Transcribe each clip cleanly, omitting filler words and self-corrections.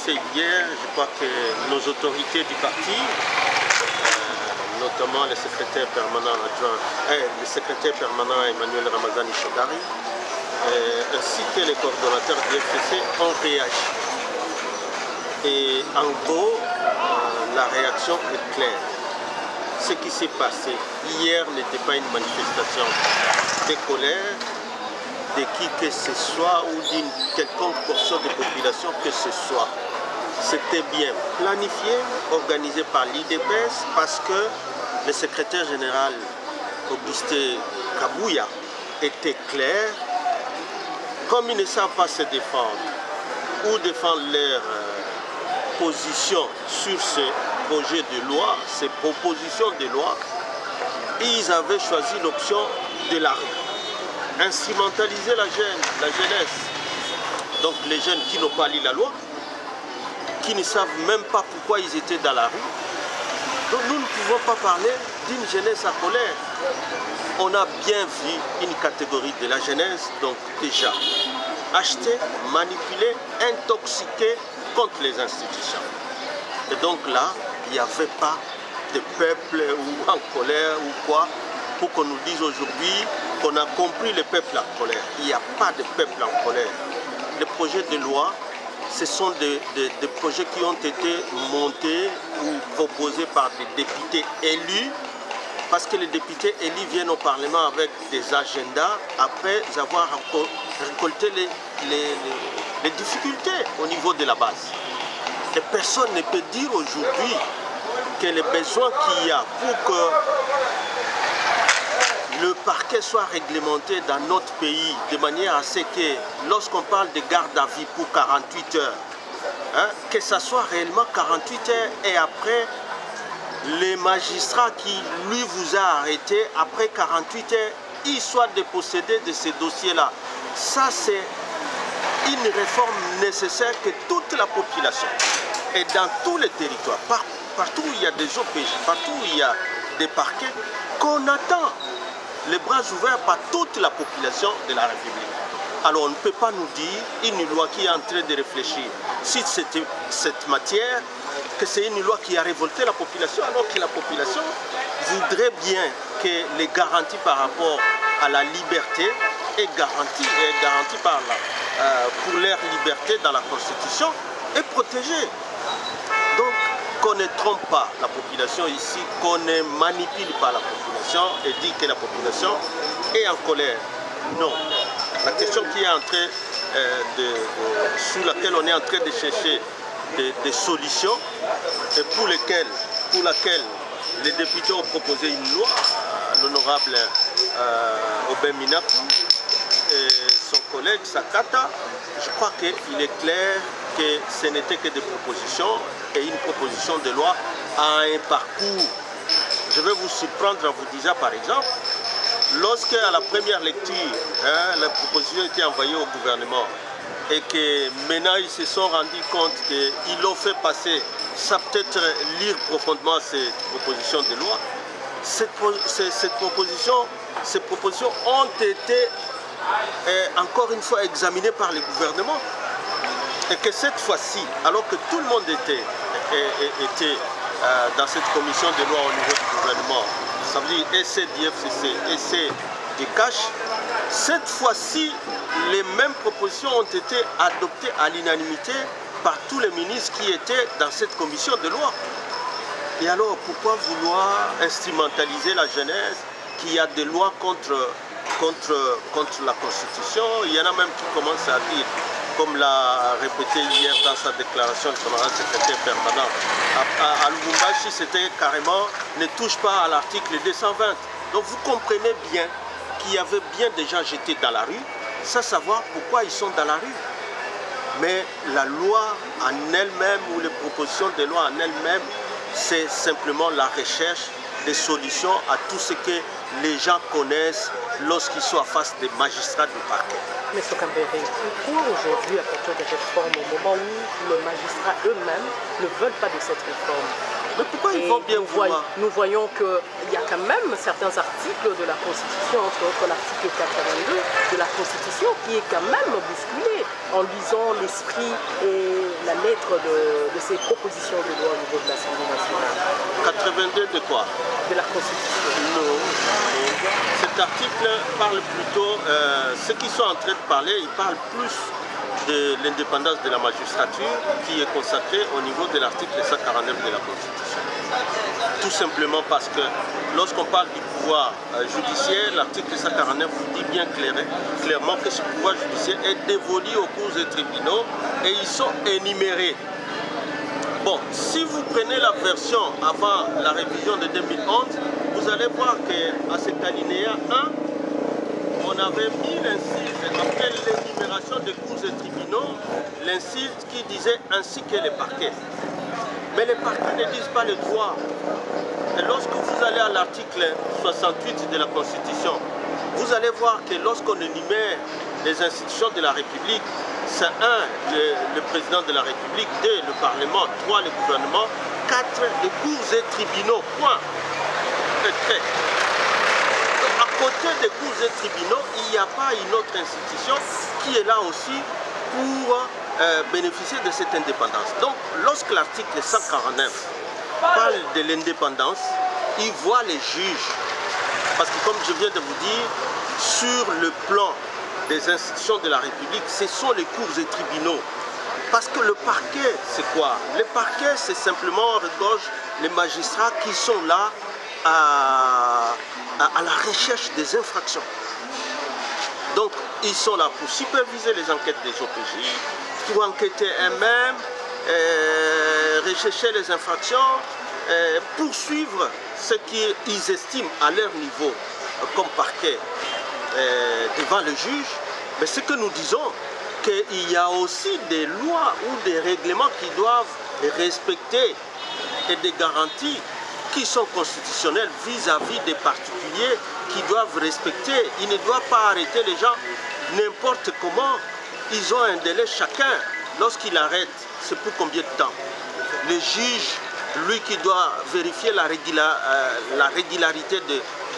passé hier, je crois que nos autorités du parti, notamment le secrétaire permanent adjoint, le secrétaire permanent Emmanuel Ramazani Chodari, ainsi que les coordonnateurs du FCC ont réagi. Et en gros, la réaction est claire. Ce qui s'est passé hier n'était pas une manifestation de colère de qui que ce soit ou d'une quelconque portion de population que ce soit. C'était bien planifié, organisé par l'IDPS parce que le secrétaire général Augustin Kabouya était clair. Comme ils ne savent pas se défendre ou défendre leur position sur ce projet de loi, ces propositions de loi, ils avaient choisi l'option de la rue. Instrumentaliser la jeunesse. Donc les jeunes qui n'ont pas lu la loi, qui ne savent même pas pourquoi ils étaient dans la rue. Donc nous ne pouvons pas parler d'une jeunesse à colère. On a bien vu une catégorie de la jeunesse, donc déjà achetée, manipulée, intoxiquée contre les institutions. Et donc là, il n'y avait pas de peuple ou en colère ou quoi, pour qu'on nous dise aujourd'hui qu'on a compris le peuple en colère. Il n'y a pas de peuple en colère. Les projets de loi, ce sont des projets qui ont été montés ou proposés par des députés élus, parce que les députés élus viennent au Parlement avec des agendas après avoir récolté les difficultés au niveau de la base. Et personne ne peut dire aujourd'hui que les besoins qu'il y a pour que le parquet soit réglementé dans notre pays de manière à ce que lorsqu'on parle de garde à vue pour 48 heures, que ça soit réellement 48 heures et après les magistrats qui lui vous a arrêté, après 48 heures, il soit dépossédé de ces dossiers-là. Ça c'est une réforme nécessaire que toute la population et dans tous les territoires, partout où il y a des OPJ, partout où il y a des parquets, qu'on attend les bras ouverts par toute la population de la République. Alors on ne peut pas nous dire, une loi qui est en train de réfléchir sur cette matière, que c'est une loi qui a révolté la population, alors que la population voudrait bien que les garanties par rapport à la liberté est garantie pour leur liberté dans la Constitution est protégée. Donc qu'on ne trompe pas la population ici, qu'on ne manipule pas la population et dit que la population est en colère. Non. La question qui est en train sur laquelle on est en train de chercher des solutions et pour laquelle les députés ont proposé une loi, l'honorable Aubin Minakou et son collègue Sakata, je crois qu'il est clair que ce n'était que des propositions et une proposition de loi a un parcours. Je vais vous surprendre en vous disant par exemple, lorsque à la première lecture, la proposition était envoyée au gouvernement et que maintenant ils se sont rendus compte qu'ils l'ont fait passer, ça peut-être lire profondément cette proposition de loi, ces propositions ont été encore une fois examinées par le gouvernement. Et que cette fois-ci, alors que tout le monde était dans cette commission de loi au niveau du gouvernement, ça veut dire essai du FCC, essai du CACH, cette fois-ci, les mêmes propositions ont été adoptées à l'unanimité par tous les ministres qui étaient dans cette commission de loi. Et alors, pourquoi vouloir instrumentaliser la jeunesse, qu'il y a des lois contre la Constitution? Il y en a même qui commencent à dire, comme l'a répété hier dans sa déclaration de son secrétaire permanent, à Lubumbashi, c'était carrément ne touche pas à l'article 220. Donc vous comprenez bien qu'il y avait bien des gens jetés dans la rue, sans savoir pourquoi ils sont dans la rue. Mais la loi en elle-même ou les propositions de loi en elles-mêmes, c'est simplement la recherche des solutions à tout ce que les gens connaissent lorsqu'ils sont face des magistrats du parquet. Mais Sokambere, pourquoi aujourd'hui, à partir des réformes, au moment où les magistrats eux-mêmes ne veulent pas de cette réforme? Mais pourquoi ils vont bien voir? Nous voyons qu'il y a quand même certains articles de la Constitution, entre autres l'article 82 de la Constitution, qui est quand même bousculé en lisant l'esprit et la lettre de ces propositions de loi au niveau de l'Assemblée nationale? 82 de quoi? De la Constitution. Non. Cet article parle plutôt, ceux qui sont en train de parler, ils parlent plus de l'indépendance de la magistrature qui est consacrée au niveau de l'article 149 de la Constitution. Tout simplement parce que lorsqu'on parle du pouvoir judiciaire, l'article 149 vous dit bien clairement que ce pouvoir judiciaire est dévolu aux cours et tribunaux et ils sont énumérés. Bon, si vous prenez la version avant la révision de 2011, vous allez voir qu'à cet alinéa 1, on avait mis l'incise après l'énumération des cours et tribunaux, l'incise qui disait ainsi que les parquets. Mais les parquets ne disent pas le droit. Et lorsque vous allez à l'article 68 de la Constitution, vous allez voir que lorsqu'on énumère les institutions de la République, c'est 1, le président de la République, 2, le Parlement, 3, le gouvernement, 4, les cours et tribunaux, point. À côté des cours et tribunaux, il n'y a pas une autre institution qui est là aussi pour bénéficier de cette indépendance. Donc, lorsque l'article 149 parle de l'indépendance, il voit les juges. Parce que comme je viens de vous dire, sur le plan des institutions de la République, ce sont les cours et tribunaux. Parce que le parquet, c'est quoi? Le parquet, c'est simplement, on regorge les magistrats qui sont là à la recherche des infractions. Donc, ils sont là pour superviser les enquêtes des OPJ, pour enquêter eux-mêmes, rechercher les infractions, poursuivre ce qu'ils estiment à leur niveau comme parquet devant le juge. Mais ce que nous disons, qu'il y a aussi des lois ou des règlements qui doivent respecter et des garanties qui sont constitutionnelles vis-à-vis des particuliers qui doivent respecter. Ils ne doivent pas arrêter les gens n'importe comment. Ils ont un délai chacun. Lorsqu'il arrête, c'est pour combien de temps? Le juge, lui qui doit vérifier la régularité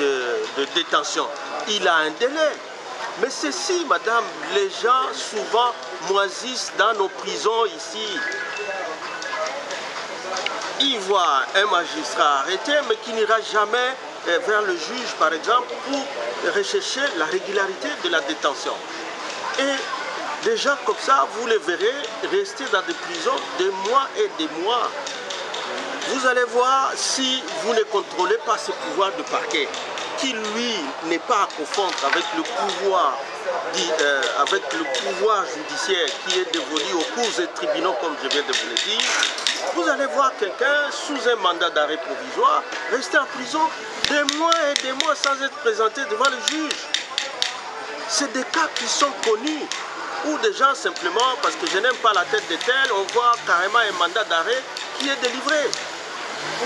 de détention, il a un délai. Mais ceci, madame, les gens souvent moisissent dans nos prisons ici. Ils voient un magistrat arrêté, mais qui n'ira jamais vers le juge, par exemple, pour rechercher la régularité de la détention. Et des gens comme ça, vous les verrez rester dans des prisons des mois et des mois. Vous allez voir si vous ne contrôlez pas ce pouvoir de parquet, qui lui n'est pas à confondre avec le pouvoir judiciaire qui est dévolu aux cours et tribunaux, comme je viens de vous le dire. Vous allez voir quelqu'un sous un mandat d'arrêt provisoire rester en prison des mois et des mois sans être présenté devant le juge. C'est des cas qui sont connus, où des gens simplement, parce que je n'aime pas la tête de tel, on voit carrément un mandat d'arrêt qui est délivré,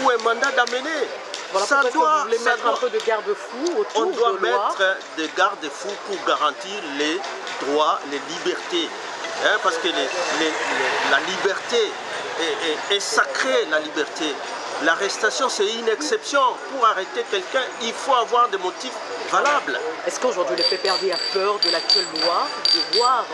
ou un mandat d'amener. Voilà pourquoi vous voulez mettre un peu de garde-fous autour on doit de loi. mettre des garde-fous pour garantir les droits, les libertés. Hein, parce que la liberté est sacrée, la liberté. L'arrestation, c'est une exception. Pour arrêter quelqu'un, il faut avoir des motifs valables. Est-ce qu'aujourd'hui le PPRD a peur de l'actuelle loi, de voir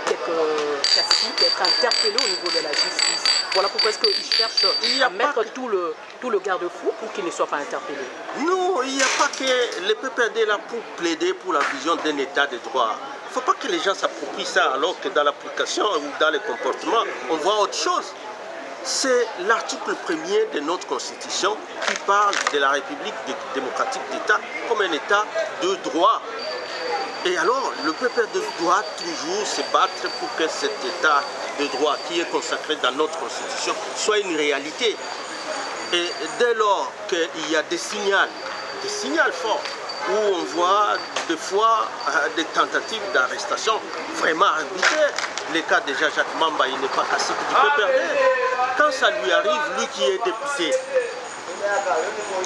quelques caciques être interpellés au niveau de la justice? Voilà pourquoi est-ce qu'ils cherchent à mettre tout le garde-fou pour qu'ils ne soient pas interpellés? Non, il n'y a pas que le PPRD est là pour plaider pour la vision d'un état de droit. Il ne faut pas que les gens s'approprient ça alors que dans l'application ou dans les comportements, on voit autre chose. C'est l'article 1er de notre Constitution qui parle de la République démocratique d'État comme un État de droit. Et alors, le PPRD doit toujours se battre pour que cet État de droit qui est consacré dans notre Constitution soit une réalité. Et dès lors qu'il y a des signaux forts, où on voit des fois des tentatives d'arrestation vraiment arbitraires. Le cas déjà Jacques Mamba, il n'est pas cacique du PPRD. Quand ça lui arrive, lui qui est député,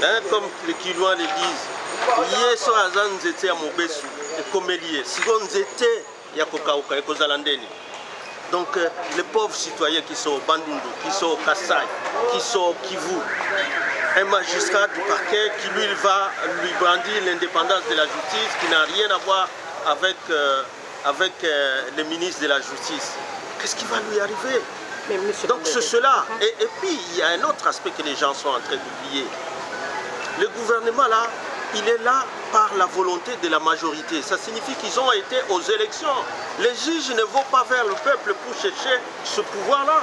hein, comme les Kilouans le disent, Yeso azan nzete ya mobesu ekomeliye, sigo nzete ya kokauka ekozalandeni. Donc les pauvres citoyens qui sont au Bandundu, qui sont au Kassai, qui sont au Kivu, un magistrat du parquet qui lui va lui brandir l'indépendance de la justice, qui n'a rien à voir avec le ministre de la Justice. Qu'est-ce qui va lui arriver? Donc c'est cela. Et puis, il y a un autre aspect que les gens sont en train d'oublier. Le gouvernement, là, il est là par la volonté de la majorité. Ça signifie qu'ils ont été aux élections. Les juges ne vont pas vers le peuple pour chercher ce pouvoir-là.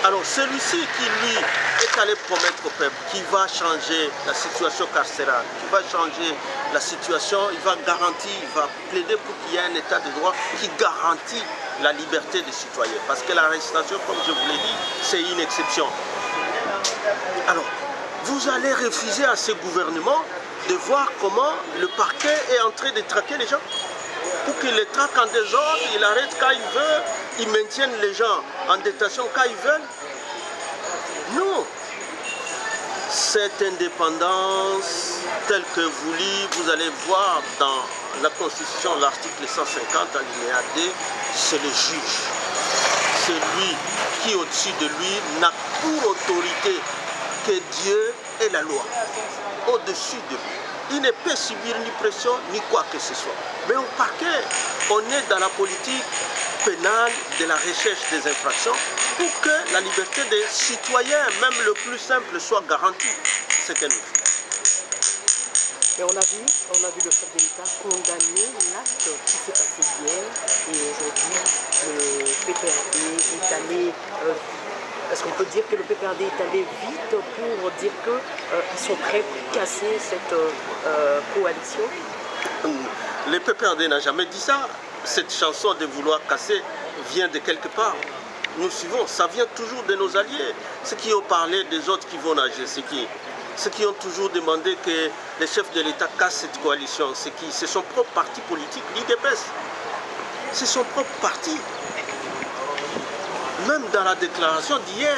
Alors celui-ci qui, lui, est allé promettre au peuple qu'il va changer la situation carcérale, qu'il va changer la situation, il va garantir, il va plaider pour qu'il y ait un état de droit qui garantit la liberté des citoyens. Parce que l'arrestation, comme je vous l'ai dit, c'est une exception. Alors, vous allez refuser à ce gouvernement de voir comment le parquet est en train de traquer les gens. Pour qu'il les traque en désordre, il arrête quand il veut, il maintient les gens en détention quand ils veulent. Non. Cette indépendance telle que vous allez voir dans la Constitution, l'article 150, alinéa 2, c'est le juge. C'est lui qui, au-dessus de lui, n'a pour autorité que Dieu et la loi. Au-dessus de lui. Il ne peut subir ni pression, ni quoi que ce soit. Mais au parquet, on est dans la politique pénale de la recherche des infractions pour que la liberté des citoyens, même le plus simple, soit garantie. C'est ce que nous faisons. Et on a vu le chef de l'État condamner l'acte qui s'est passé hier. Et aujourd'hui, le PPRD est allé... Est-ce qu'on peut dire que le PPRD est allé vite pour dire qu'ils sont prêts pour casser cette coalition? Le PPRD n'a jamais dit ça. Cette chanson de vouloir casser vient de quelque part. Nous suivons, ça vient toujours de nos alliés. Ceux qui ont parlé des autres qui vont nager, c'est qui? Ceux qui ont toujours demandé que les chefs de l'État cassent cette coalition, c'est qui? C'est son propre parti politique, l'IDPS. C'est son propre parti. Même dans la déclaration d'hier,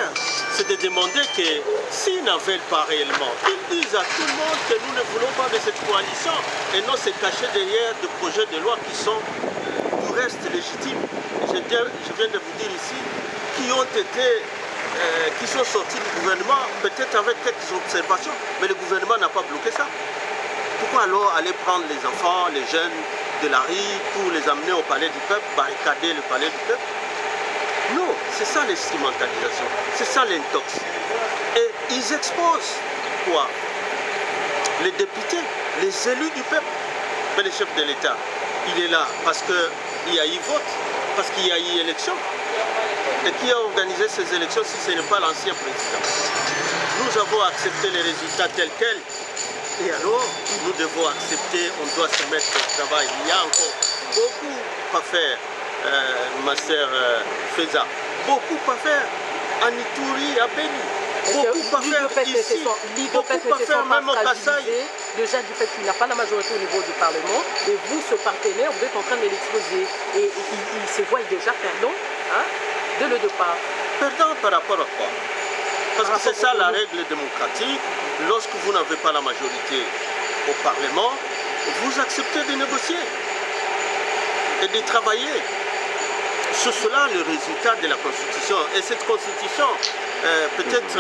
c'est de demander que s'ils n'en veulent pas réellement, qu'ils disent à tout le monde que nous ne voulons pas de cette coalition et non se cacher derrière des projets de loi qui sont du reste légitimes. Je viens de vous dire ici, qui sont sortis du gouvernement, peut-être avec quelques observations, mais le gouvernement n'a pas bloqué ça. Pourquoi alors aller prendre les enfants, les jeunes de la rue pour les amener au palais du peuple, barricader le palais du peuple? Non, c'est ça l'instrumentalisation, c'est ça l'intox. Et ils exposent quoi? Les députés, les élus du peuple. Mais le chef de l'État, il est là parce qu'il y a eu vote, parce qu'il y a eu élection. Et qui a organisé ces élections si ce n'est pas l'ancien président? Nous avons accepté les résultats tels quels. Et alors, nous devons accepter, on doit se mettre au travail. Il y a encore beaucoup à faire. Ma sœur Feza, beaucoup à faire à Nitouri, à Beni, beaucoup à faire ici, beaucoup à faire même au Kasaï. Déjà du fait qu'il n'a pas la majorité au niveau du Parlement, et vous, ce partenaire, vous êtes en train de l'exposer. Et il se voit déjà perdant dès le départ. Perdant par rapport à quoi? Parce que c'est ça la règle démocratique. Lorsque vous n'avez pas la majorité au Parlement, vous acceptez de négocier et de travailler. C'est cela le résultat de la Constitution. Et cette Constitution, peut-être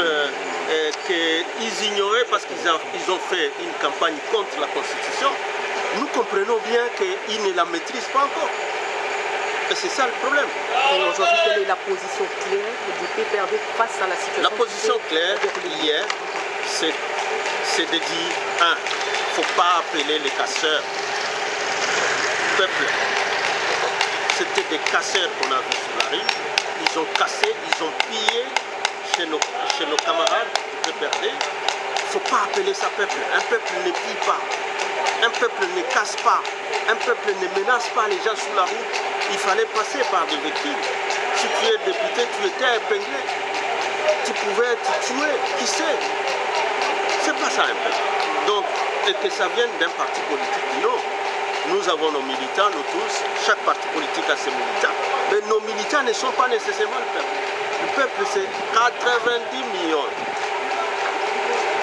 qu'ils ignoraient parce qu'ils ont fait une campagne contre la Constitution. Nous comprenons bien qu'ils ne la maîtrisent pas encore. Et c'est ça le problème. Et aujourd'hui, quelle est la position claire du PPRD face à la situation? La position claire hier, c'est de dire, il ne faut pas appeler les casseurs peuple. C'était des casseurs qu'on a vus sur la rue. Ils ont cassé, ils ont pillé chez nos camarades de PPRD. Il ne faut pas appeler ça peuple. Un peuple ne pille pas. Un peuple ne casse pas. Un peuple ne menace pas les gens sur la route. Il fallait passer par des véhicules. Si tu es député, tu étais épinglé. Tu pouvais te tuer. Qui sait? C'est pas ça un peuple. Donc, et que ça vienne d'un parti politique, non. Nous avons nos militants, nous tous, chaque parti politique a ses militants, mais nos militants ne sont pas nécessairement le peuple. Le peuple, c'est 90 millions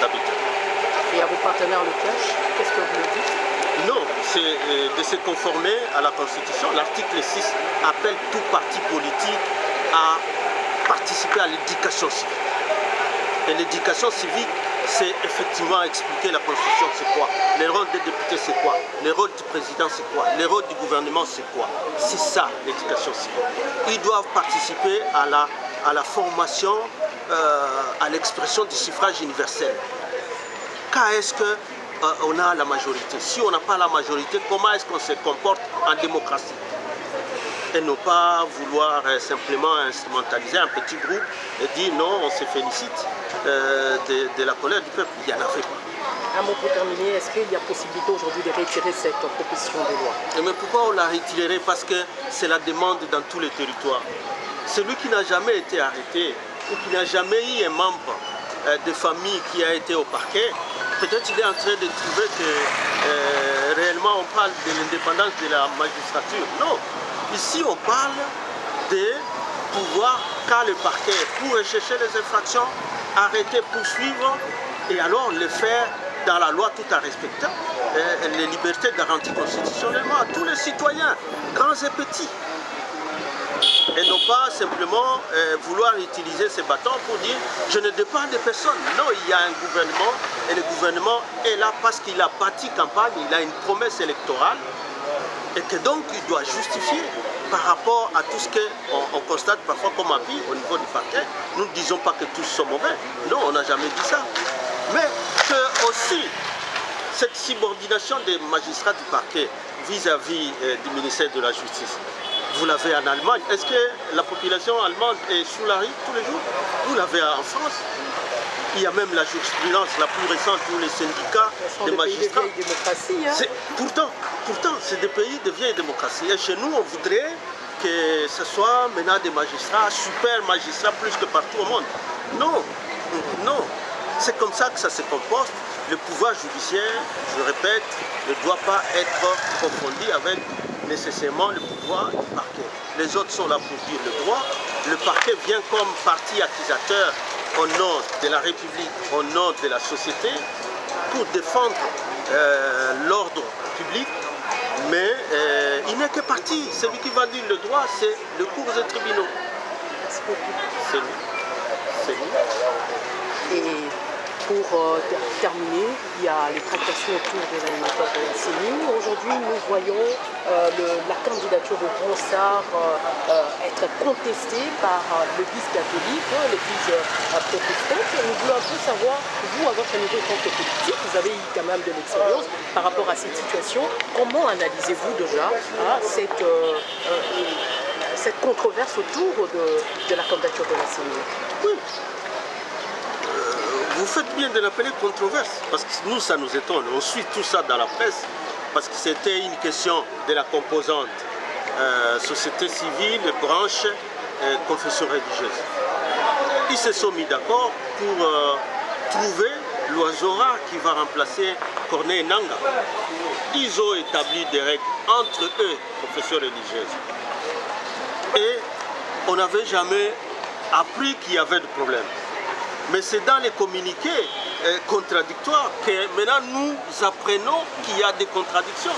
d'habitants. Et à vos partenaires le cash, qu'est-ce que vous leur dites? Non, c'est de se conformer à la Constitution. L'article 6 appelle tout parti politique à participer à l'éducation civique. Et l'éducation civique, c'est effectivement expliquer la Constitution, c'est quoi? Le rôle des députés, c'est quoi? Le rôle du président, c'est quoi? Le rôle du gouvernement, c'est quoi? C'est ça, l'éducation civique. Ils doivent participer à la à la formation, à l'expression du suffrage universel. Quand est-ce qu'on a la majorité? Si on n'a pas la majorité, comment est-ce qu'on se comporte en démocratie? Et ne pas vouloir simplement instrumentaliser un petit groupe et dire non, on se félicite de la colère du peuple. Il n'y en avait pas. Un mot pour terminer, est-ce qu'il y a possibilité aujourd'hui de retirer cette proposition de loi? Mais pourquoi on l'a retirée? Parce que c'est la demande dans tous les territoires. Celui qui n'a jamais été arrêté ou qui n'a jamais eu un membre de famille qui a été au parquet, peut-être il est en train de trouver que réellement on parle de l'indépendance de la magistrature. Non, ici on parle de pouvoir, quand le parquet, pour rechercher les infractions, arrêter, poursuivre et alors le faire dans la loi tout en respectant les libertés garanties constitutionnellement à tous les citoyens, grands et petits. Et non pas simplement vouloir utiliser ces bâtons pour dire je ne dépends de personne. Non, il y a un gouvernement et le gouvernement est là parce qu'il a bâti campagne, il a une promesse électorale et que donc il doit justifier par rapport à tout ce qu'on constate parfois comme avis au niveau du parquet. Nous ne disons pas que tous sont mauvais. Non, on n'a jamais dit ça. Mais que aussi cette subordination des magistrats du parquet vis-à-vis du ministère de la Justice. Vous l'avez en Allemagne. Est-ce que la population allemande est sous la rue tous les jours? Vous l'avez en France. Il y a même la jurisprudence la plus récente où les syndicats des magistrats. Pays de vieille démocratie, hein? Pourtant, c'est des pays de vieille démocratie. Et chez nous, on voudrait que ce soit maintenant des magistrats, super magistrats, plus que partout au monde. Non, non. C'est comme ça que ça se comporte. Le pouvoir judiciaire, je répète, ne doit pas être confondu avec nécessairement le pouvoir du parquet. Les autres sont là pour dire le droit. Le parquet vient comme parti accusateur au nom de la République, au nom de la société, pour défendre l'ordre public. Mais il n'est que parti. Celui qui va dire le droit, c'est le cours des tribunaux. C'est lui. C'est lui. Et pour terminer, il y a les tractations autour de l'animateur de la CENI. Aujourd'hui, nous voyons la candidature de Ronsard être contestée par l'Église catholique, l'Église protestante. Nous voulons un peu savoir, vous, à votre niveau en tant que politique, vous avez eu quand même de l'expérience par rapport à cette situation. Comment analysez-vous déjà cette controverse autour de la candidature de la CENI? Oui. Vous faites bien de l'appeler controverse, parce que nous, ça nous étonne. On suit tout ça dans la presse, parce que c'était une question de la composante société civile, branche, confession religieuse. Ils se sont mis d'accord pour trouver l'oiseau rare qui va remplacer Corneille Nangaa. Ils ont établi des règles entre eux, confession religieuse. Et on n'avait jamais appris qu'il y avait de problème. Mais c'est dans les communiqués contradictoires que maintenant nous apprenons qu'il y a des contradictions.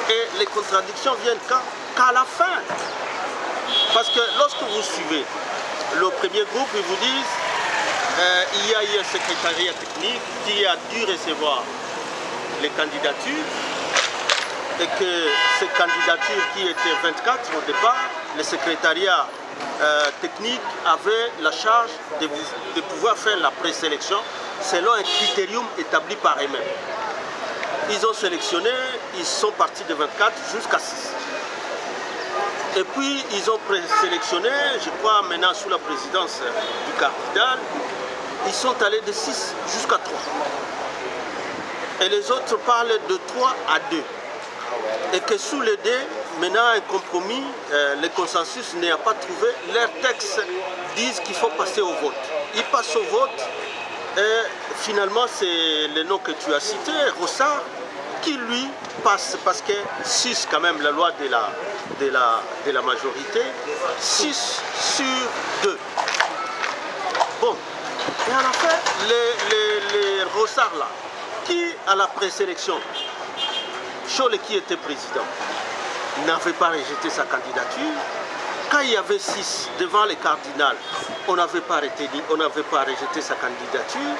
Et les contradictions viennent qu'à la fin. Parce que lorsque vous suivez le premier groupe, ils vous disent il y a eu un secrétariat technique qui a dû recevoir les candidatures et que ces candidatures qui étaient 24 au départ, le secrétariat technique avait la charge de pouvoir faire la présélection selon un critérium établi par eux-mêmes. Ils ont sélectionné, ils sont partis de 24 jusqu'à 6. Et puis ils ont présélectionné, je crois maintenant sous la présidence du cardinal, ils sont allés de 6 jusqu'à 3. Et les autres parlent de 3 à 2. Et que sous les deux, maintenant un compromis, le consensus n'a pas trouvé, leurs textes disent qu'il faut passer au vote. Ils passent au vote et finalement c'est le nom que tu as cité, Ronsard, qui lui passe parce que 6 quand même la loi de la majorité, 6 sur 2. Bon, et à la fin, les Ronsard là, qui à la présélection, Cholle qui était président, n'avait pas rejeté sa candidature. Quand il y avait 6 devant les cardinals, on n'avait pas rejeté sa candidature.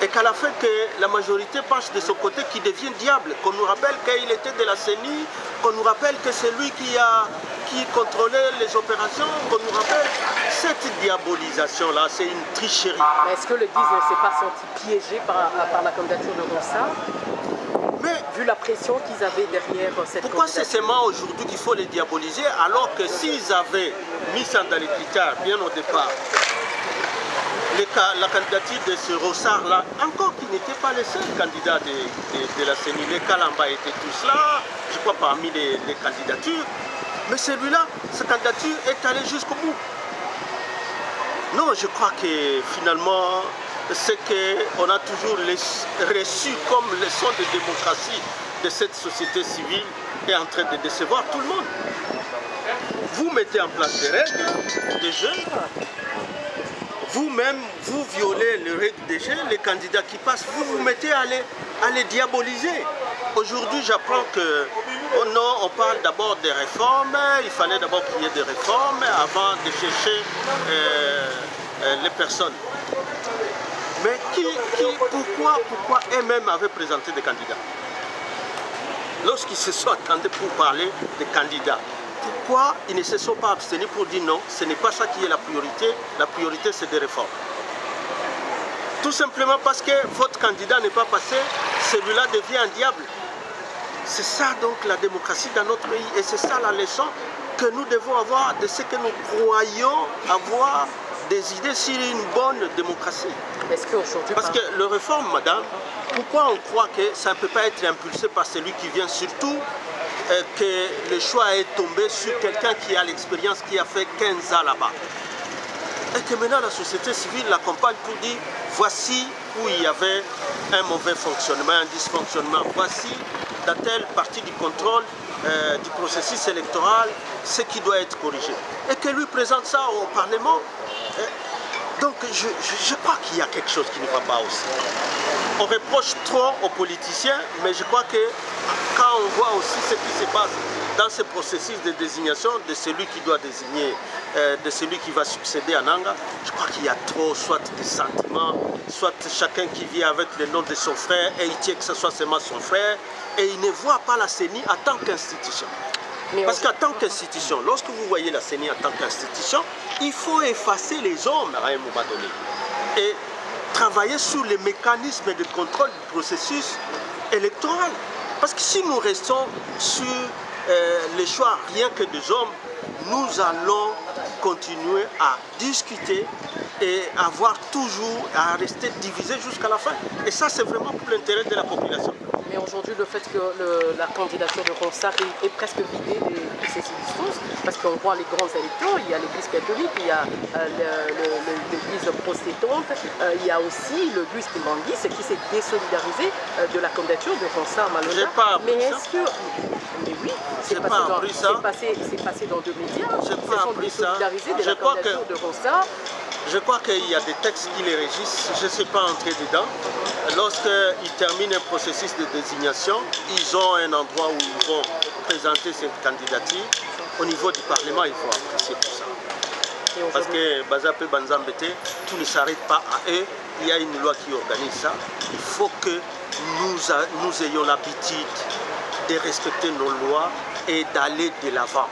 et qu'à la fin que la majorité penche de son côté qui devient diable, qu'on nous rappelle qu'il était de la CENI, qu'on nous rappelle que c'est lui qui contrôlait les opérations, qu'on nous rappelle cette diabolisation-là, c'est une tricherie. Est-ce que le GUIS ne s'est pas senti piégé par la candidature de Ronsard? Mais vu la pression qu'ils avaient derrière cette pourquoi c'est seulement aujourd'hui qu'il faut les diaboliser alors que s'ils avaient mis ça dans les critères bien au départ, la candidature de ce Ronsard-là, encore qu'il n'était pas le seul candidat de la CENI, les Kalamba étaient tous là, je crois parmi les candidatures, mais celui-là, sa candidature est allée jusqu'au bout. Non, je crois que finalement, ce qu'on a toujours reçu comme leçon de démocratie de cette société civile est en train de décevoir tout le monde. Vous mettez en place des règles, des jeux, vous-même, vous violez les règles des jeux, les candidats qui passent, vous vous mettez à les diaboliser. Aujourd'hui, j'apprends que, oh non, on parle d'abord des réformes, il fallait d'abord qu'il y ait des réformes avant de chercher les personnes. Mais pourquoi eux-mêmes avaient présenté des candidats? Lorsqu'ils se sont attendus pour parler des candidats, pourquoi ils ne se sont pas abstenus pour dire non, ce n'est pas ça qui est la priorité c'est des réformes. Tout simplement parce que votre candidat n'est pas passé, celui-là devient un diable. C'est ça donc la démocratie dans notre pays et c'est ça la leçon que nous devons avoir de ce que nous croyons avoir des idées sur une bonne démocratie. Parce que le réforme, madame, pourquoi on croit que ça ne peut pas être impulsé par celui qui vient, surtout que le choix est tombé sur quelqu'un qui a l'expérience, qui a fait 15 ans là-bas. Et que maintenant la société civile l'accompagne pour dire voici où il y avait un mauvais fonctionnement, un dysfonctionnement, voici dans telle partie du contrôle du processus électoral, ce qui doit être corrigé. Et que lui présente ça au Parlement. Donc je crois qu'il y a quelque chose qui ne va pas aussi. On reproche trop aux politiciens, mais je crois que quand on voit aussi ce qui se passe dans ce processus de désignation de celui qui doit désigner, de celui qui va succéder à Nanga, je crois qu'il y a trop, soit des sentiments, soit chacun qui vient avec le nom de son frère et il tient que ce soit seulement son frère, et il ne voit pas la CENI en tant qu'institution. Parce qu'en tant qu'institution, lorsque vous voyez la CENI en tant qu'institution, il faut effacer les hommes à un moment donné et travailler sur les mécanismes de contrôle du processus électoral. Parce que si nous restons sur les choix rien que des hommes, nous allons continuer à discuter et avoir toujours à rester divisés jusqu'à la fin. Et ça, c'est vraiment pour l'intérêt de la population. Mais aujourd'hui, le fait que la candidature de Ronsard est presque vidée de ses substances, parce qu'on voit les grands électeurs, il y a l'église catholique, il y a l'église protestante, il y a aussi le GUIS Kimbangi, ce qui s'est désolidarisé de la candidature de Ronsard Malonga. Mais est-ce que... Mais oui, c'est passé dans deux médias, ils se sont désolidarisés de la candidature de Ronsard. Je crois qu'il y a des textes qui les régissent, je ne sais pas entrer dedans. Lorsqu'ils terminent un processus de désignation, ils ont un endroit où ils vont présenter cette candidature. Au niveau du Parlement, il faut apprécier tout ça. Parce que Bazapé Banzambete, tout ne s'arrête pas à eux. Il y a une loi qui organise ça. Il faut que nous ayons l'habitude de respecter nos lois et d'aller de l'avant.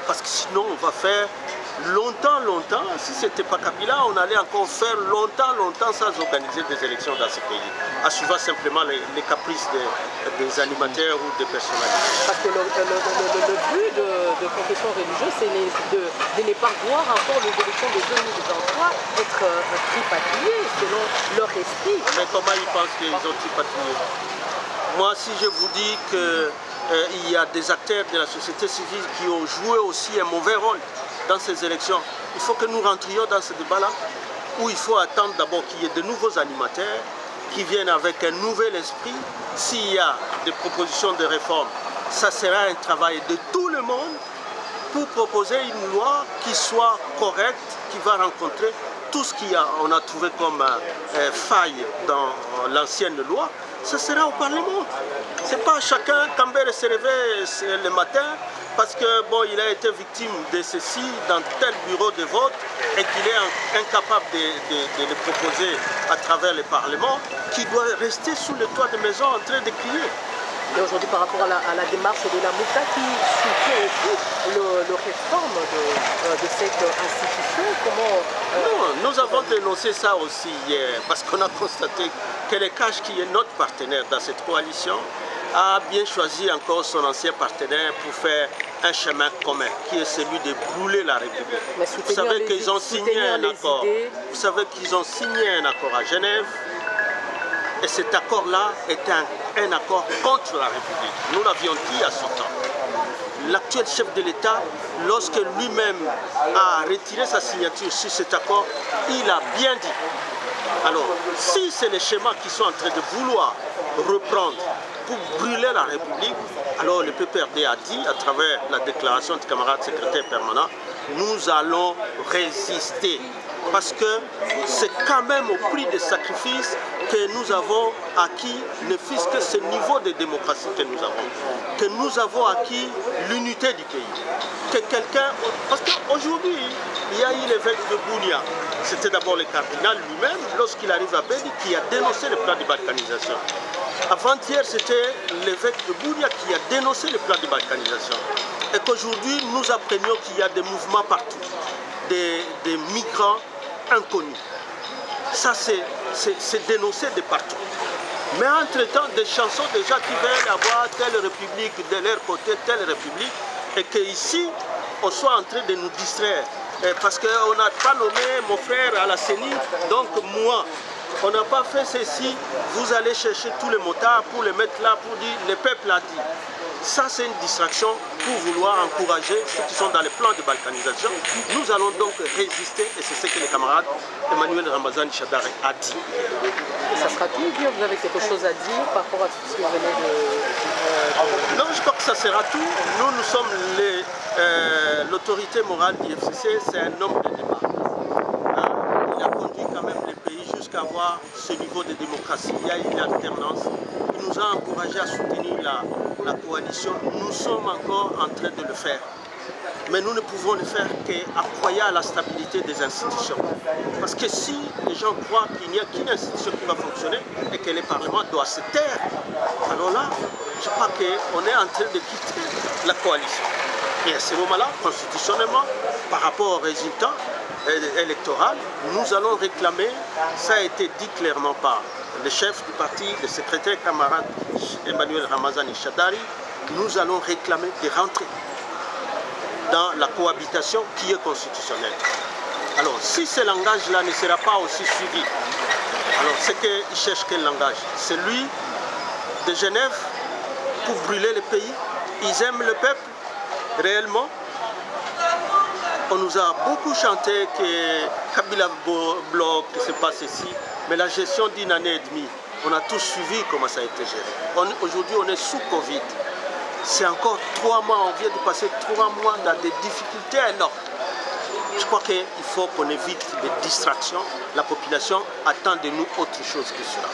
Parce que sinon, on va faire longtemps, si ce n'était pas Kabila, on allait encore faire longtemps sans organiser des élections dans ce pays, en suivant simplement les caprices des animateurs ou des personnalités. Parce que le but de confession religieuse, c'est de ne pas voir encore les élections de 2023 être tripatouillées selon leur esprit. Mais comment ils pensent qu'ils ont tripatouillé? Moi, si je vous dis qu'il y a des acteurs de la société civile qui ont joué aussi un mauvais rôle dans ces élections, il faut que nous rentrions dans ce débat-là, où il faut attendre d'abord qu'il y ait de nouveaux animateurs qui viennent avec un nouvel esprit. S'il y a des propositions de réforme, ça sera un travail de tout le monde pour proposer une loi qui soit correcte, qui va rencontrer tout ce qu'on a trouvé comme faille dans l'ancienne loi. Ça sera au Parlement. Ce n'est pas chacun, Cambere se réveille le matin parce que bon, il a été victime de ceci dans tel bureau de vote et qu'il est incapable de le proposer à travers le Parlement, qui doit rester sous le toit de maison en train de crier. Et aujourd'hui, par rapport à la démarche de la Mouka qui soutient aussi le réforme de cette institution, comment... Nous avons dénoncé ça aussi hier, parce qu'on a constaté que le CAJ, qui est notre partenaire dans cette coalition, a bien choisi encore son ancien partenaire pour faire un chemin commun, qui est celui de brûler la République. Vous savez qu'ils ont signé un accord. Vous savez qu'ils ont signé un accord à Genève. Et cet accord-là est un accord contre la République. Nous l'avions dit à son temps. L'actuel chef de l'État, lorsque lui-même a retiré sa signature sur cet accord, il a bien dit. Alors, si c'est les schémas qui sont en train de vouloir reprendre pour brûler la République, alors le PPRD a dit, à travers la déclaration du camarade secrétaire permanent, nous allons résister. Parce que c'est quand même au prix des sacrifices que nous avons acquis, ne fût-ce que ce niveau de démocratie que nous avons. Que nous avons acquis l'unité du pays. Que quelqu'un... Parce qu'aujourd'hui, il y a eu l'évêque de Bunia. C'était d'abord le cardinal lui-même, lorsqu'il arrive à Beni, qui a dénoncé le plan de balkanisation. Avant-hier, c'était l'évêque de Bunia qui a dénoncé le plan de balkanisation. Et qu'aujourd'hui, nous apprenions qu'il y a des mouvements partout. Des migrants inconnus. Ça, c'est dénoncé de partout. Mais entre-temps, des chansons déjà qui veulent avoir telle république de leur côté, telle république, et qu'ici, on soit en train de nous distraire. Parce qu'on n'a pas nommé mon frère à la CENI, donc moi, on n'a pas fait ceci, vous allez chercher tous les motards pour les mettre là, pour dire, le peuple a dit. Ça, c'est une distraction pour vouloir encourager ceux qui sont dans les plans de balkanisation. Nous allons donc résister, et c'est ce que le camarade Emmanuel Ramazani Shadari a dit. Et ça sera tout, bien, vous avez quelque chose à dire par rapport à tout ce que vous venez de... Non, je crois que ça sera tout. Nous sommes l'autorité morale du FCC, c'est un homme de débat. Il a conduit quand même le pays jusqu'à avoir ce niveau de démocratie. Il y a une alternance. Il nous a encouragés à soutenir la coalition. Nous sommes encore en train de le faire. Mais nous ne pouvons le faire qu'en croyant à la stabilité des institutions. Parce que si les gens croient qu'il n'y a qu'une institution qui va fonctionner et que le Parlement doit se taire, alors là, je crois qu'on est en train de quitter la coalition. Et à ce moment-là, constitutionnellement, par rapport au résultat électoral, nous allons réclamer, ça a été dit clairement par le chef du parti, le secrétaire camarade Emmanuel Ramazani Shadari, nous allons réclamer de rentrer dans la cohabitation qui est constitutionnelle. Alors, si ce langage-là ne sera pas aussi suivi, alors c'est qu'ils cherchent quel langage? Celui de Genève pour brûler le pays. Ils aiment le peuple, réellement. On nous a beaucoup chanté que Kabila bloque, que c'est pas ceci, mais la gestion d'une année et demie, on a tous suivi comment ça a été géré. Aujourd'hui, on est sous Covid. C'est encore 3 mois, on vient de passer 3 mois dans des difficultés énormes. Je crois qu'il faut qu'on évite les distractions. La population attend de nous autre chose que cela.